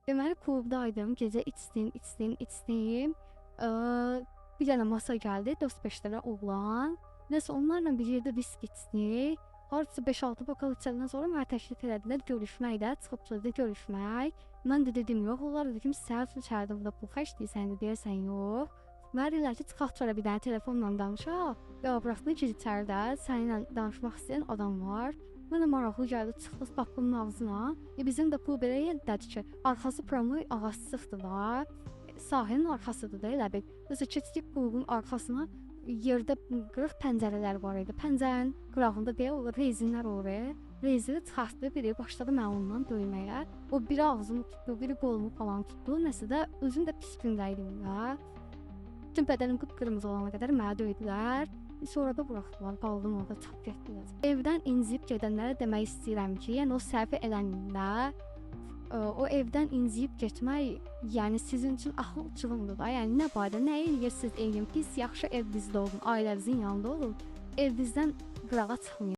Deməli klubdaydım, gecə içdim. Bir dənə masa gəldi, 4-5 dənə oğlan. Nəsə onlarla bir yerdə viski içdik. Hardasa 5-6 bokal içəndən sonra mənə təklif elədilər görüşmək də, çıxıb sözdə görüşmək. Mən də dedim yox, onlar dedi ki, səhər üçün içəridə burada pul xərcləyirsən, deyirsən yox. Mənə dedilər ki, çıxaq sonra bir dənə telefonla danışaq. Ya buraxdı ki, içəridə səninlə danışmaq istəyən adam var. Mənə maraqlı gəldi, çıxdıq qapının ağzına. Bizim də pul belə yerdədir ki, arxası promoy ağaclıqdır da. Sahilin arxasıdır da elə bil. Nəsə keçdik qulğun arxasına. Yerdə qırıq pəncərələr var idi. Pəncərənin qırağında deyə o rezinlər olur. Rezini çıxartdı, biri başladı mən ondan döyməyə. O biri ağzımı tutdu, biri qolumu falan tutdu. Nəsə də özüm də pis gündəydim ya. Bütün bədənim qıpqırmızı olana qədər mənə döydülər. Sonra da buraxdılar, qaldım orada, çap getdilər. Evdən inciyib gedənlərə demək istəyirəm ki, yəni o səhvi edəndə o evdən inciyib getmək, yəni sizin üçün axılçılığındır da. Yəni nə barədə, nə eləyirsiniz eləyin, pis, yaxşı evinizdə olun, ailənizin yanında olun. Evinizdən qırağa çıxmayın.